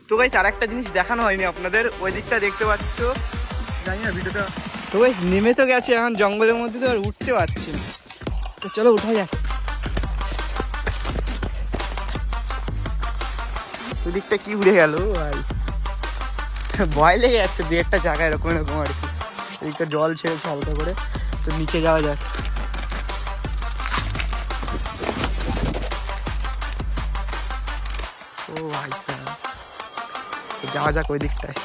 তো গাইস আরেকটা জিনিস দেখানো হয়নি আপনাদের, ওই দিকটা দেখতে পাচ্ছ, জানি না ভিডিওটা। তো গাইস নেমে তো গেছে, এখন জঙ্গলের মধ্যে তো আর উঠতে পারছি না, তো চলো উঠা যাক। ওই দিকটা কি উড়ে গেল ভাই, ভয় লেগে যাচ্ছে দু একটা জায়গায় এরকম এরকম আর কি। এদিকটা জল ছেড়েছে হালকা করে, তো নিচে যাওয়া যাক। ও ভাই স্যার, যাওয়া যাক ওই দিকটায়।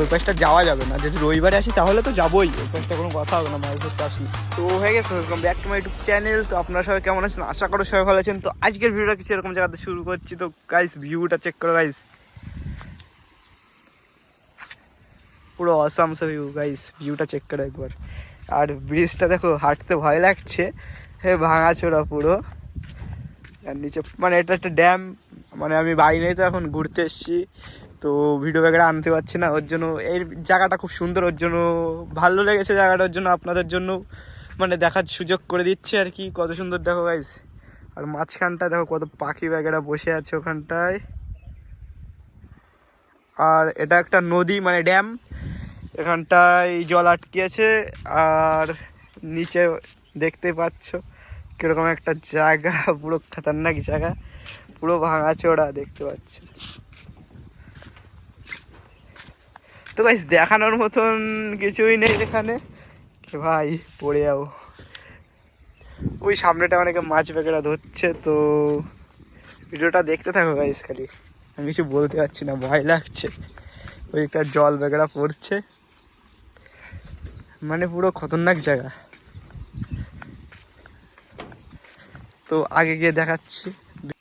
ওই পাশটা যাওয়া যাবে না, যদি রবিবারে আসি তাহলে তো যাবোই, ওই পাশটা কোনো কথা হবে না মাছ ধরতে আসলে। তো হয়ে গেছে, welcome back to my YouTube channel. তো আপনারা সবাই কেমন আছেন, আশা করো সবাই ভালো আছেন। তো আজকের ভিডিওটা কিছু এরকম জায়গাতে শুরু করছি। তো গাইস ভিউটা চেক করো গাইস, পুরো অসাম সা ভিউ গাইস, ভিউটা চেক করো একবার। আর ব্রিজটা দেখো, হাঁটতে ভয় লাগছে, হ্যাঁ ভাঙাচোরা পুরো। আর নিচে মানে এটা একটা ড্যাম, মানে আমি বাড়ি নেই তো এখন ঘুরতে এসেছি, তো ভিডিও ব্যাগটা আনতে পারছি না, ওর জন্য। এই জায়গাটা খুব সুন্দর, ওর জন্য ভালো লেগেছে জায়গাটার জন্য, আপনাদের জন্য মানে দেখার সুযোগ করে দিচ্ছে আর কি। কত সুন্দর দেখো গাইস, আর মাঝখানটা দেখো কত পাখি ব্যাগেরা বসে আছে ওখানটায়। আর এটা একটা নদী মানে ড্যাম, এখানটায় জল আটকে আছে। আর নিচে দেখতে পাচ্ছ কিরকম একটা জায়গা, পুরো খতরনাক জায়গা, পুরো ভাঙাচোরা দেখতে পাচ্ছ। তো গাইস দেখানোর মতন কিছুই নেই এখানে, ভাই পড়ে যাবো। ওই সামনেটা অনেকে মাছ বেগেরা ধরছে, তো ভিডিওটা দেখতে থাকো গাইস। খালি আমি কিছু বলতে পারছি না, ভয় লাগছে। ওই একটা জল বেগেরা পড়ছে, মানে পুরো খতরনাক জায়গা। তো আগে গিয়ে দেখাচ্ছি।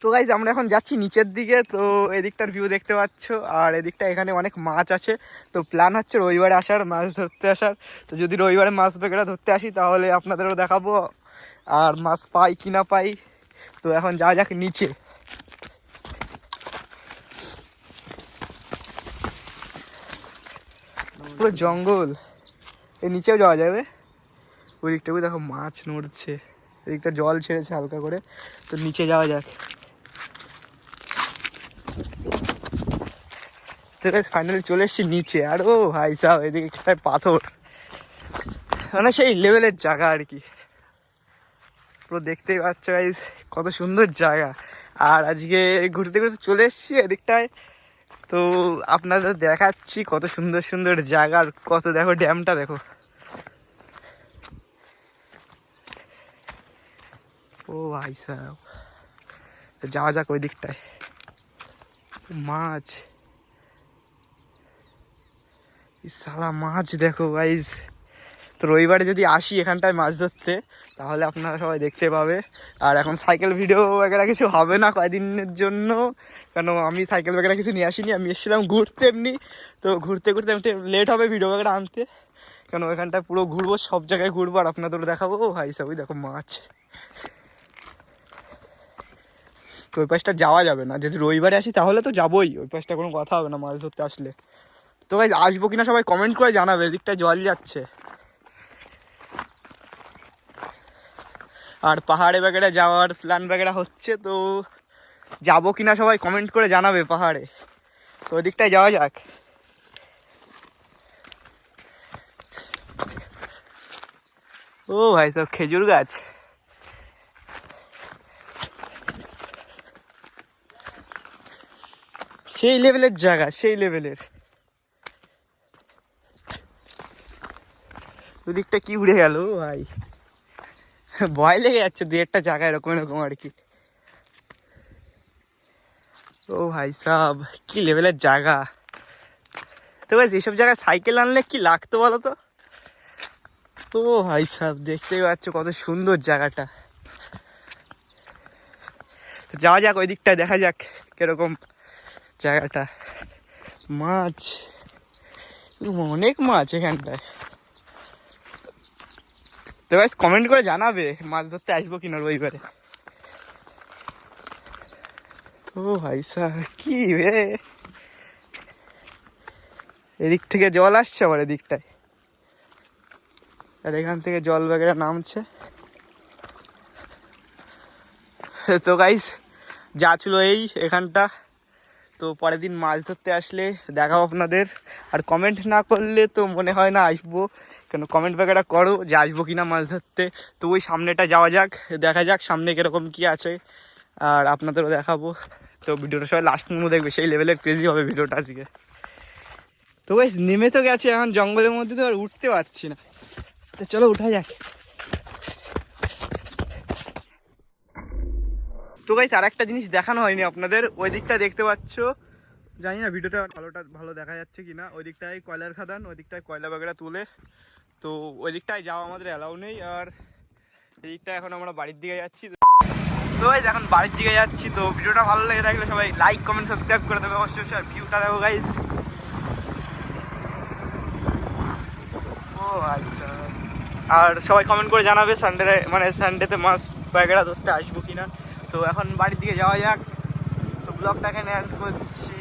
তো গাইজ আমরা এখন যাচ্ছি নিচের দিকে, তো এদিকটার ভিউ দেখতে পাচ্ছ। আর এদিকটা এখানে অনেক মাছ আছে, তো প্ল্যান হচ্ছে রবিবারে আসার, মাছ ধরতে আসার। তো যদি রবিবারে মাছ বেগেরা ধরতে আসি তাহলে আপনাদেরও দেখাবো, আর মাছ পাই কি না পাই। তো এখন যাওয়া যাক নিচে। পুরো জঙ্গল, এই নিচেও যাওয়া যাবে। ওই দিকটাকে দেখো মাছ নড়ছে, এদিকটা জল ছেড়েছে হালকা করে, তো নিচে যাওয়া যাক। তো ফাইনালি চলে এসেছি নিচে। আর ও ভাই সাহেব এদিকে একটা পাথর, মানে সেই লেভেলের জায়গা আর কি। পুরো দেখতেই পাচ্ছ গাইস কত সুন্দর জায়গা। আর আজকে ঘুরতে ঘুরতে চলে এসেছি এদিকটায়, তো আপনাদের দেখাচ্ছি কত সুন্দর সুন্দর জায়গা। আর কত দেখো ড্যামটা দেখো, ও ভাই সাহেব। যাওয়া যাক ওই দিকটায়। মাছ, সালা মাছ দেখো গাইস। তো রবিবারে যদি আসি এখানটায় মাছ ধরতে তাহলে আপনারা সবাই দেখতে পাবে। আর এখন সাইকেল ভিডিও वगैरह কিছু হবে না কয়েকদিনের জন্য, কেন আমি সাইকেল वगैरह কিছু নিয়ে আসিনি, আমি এসেছিলাম ঘুরতে এমনি। তো ঘুরতে ঘুরতে একটু লেট হবে ভিডিও वगैरह আনতে, কেন এখানটায় পুরো ঘুরবো, সব জায়গায় ঘুরবো আর আপনাদেরও দেখাবো। ও ভাই সবই দেখো মাছ। তো ওই পাশটা যাওয়া যাবে না, যদি রবিবারে আসি তাহলে তো যাবোই, ওই পাশটা কোনো কথা হবে না মাছ ধরতে আসলে। তো ভাই আসবো কিনা সবাই কমেন্ট করে জানাবে, এদিকটায় জল যাচ্ছে। আর পাহাড়ে वगैरह যাওয়ার প্ল্যান वगैरह হচ্ছে, তো যাবো কিনা সবাই কমেন্ট করে জানাবে পাহাড়ে। তো ওই দিকটায় যাওয়া যাক। ও ভাই সব খেজুর গাছ, সেই লেভেলের জায়গা, সেই লেভেলের। ওই দিকটা কি উড়ে গেল ভাই, ভয় লেগে যাচ্ছে দু একটা জায়গা এরকম এরকম আর কি। ও ভাই সাব কি লেভেলের জায়গা। তো ভাই এইসব জায়গায় সাইকেল আনলে কি লাগতো বলো তো। ও ভাই সাব দেখতেই পাচ্ছ কত সুন্দর জায়গাটা। তো যাওয়া যাক ওই দিকটায়, দেখা যাক কিরকম জায়গাটা। মাছ, অনেক মাছ এখানটায়। তো ভাই কমেন্ট করে জানাবে মাছ ধরতে আসবো কিনা রবিবারে। ও ভাই সাহ কি রে, এদিক থেকে জল আসছে আবার এদিকটায়, আর এখান থেকে জল वगैरह নামছে। তো গাইস যা ছিল এই এখানটা, তো পরের দিন মাছ ধরতে আসলে দেখাবো আপনাদের। আর কমেন্ট না করলে তো মনে হয় না আসবো, কেন কমেন্ট ব্যাগটা করো যে আসবো কিনা মাছ ধরতে। তো ওই সামনেটা যাওয়া যাক, দেখা যাক সামনে কীরকম কী আছে, আর আপনাদেরও দেখাবো। তো ভিডিওটা সবাই লাস্ট পর্যন্ত দেখবে, সেই লেভেলের ক্রেজি হবে ভিডিওটা আজকে। তো গাইস নেমে তো গেছে, এখন জঙ্গলের মধ্যে তো আর উঠতে পারছি না, তো চলো উঠা যাক। তো গাইস আর একটা জিনিস দেখানো হয়নি আপনাদের, ওই দিকটা দেখতে পাচ্ছ, জানি না ভিডিওটা ভালো দেখা যাচ্ছে কিনা, ওই দিকটায় কয়লার খাদান, ওই দিকটায় কয়লা বাগেরা তুলে, তো ওই দিকটায় যাওয়া আমাদের অ্যালাউ নেই। আর এই দিকটা এখন আমরা বাড়ির দিকে যাচ্ছি। তো গাইস এখন বাড়ির দিকে যাচ্ছি। তো ভিডিওটা ভালো লেগে থাকলে সবাই লাইক কমেন্ট সাবস্ক্রাইব করে দেবে অবশ্যই। আর ভিউটা দেখো গাইস, ও আচ্ছা। আর সবাই কমেন্ট করে জানাবে সানডেতে মাছ বাগেরা ধরতে আসবো কিনা। তো এখন বাড়ির দিকে যাওয়া যাক, তো ব্লগটা এখানে এন্ড করছি।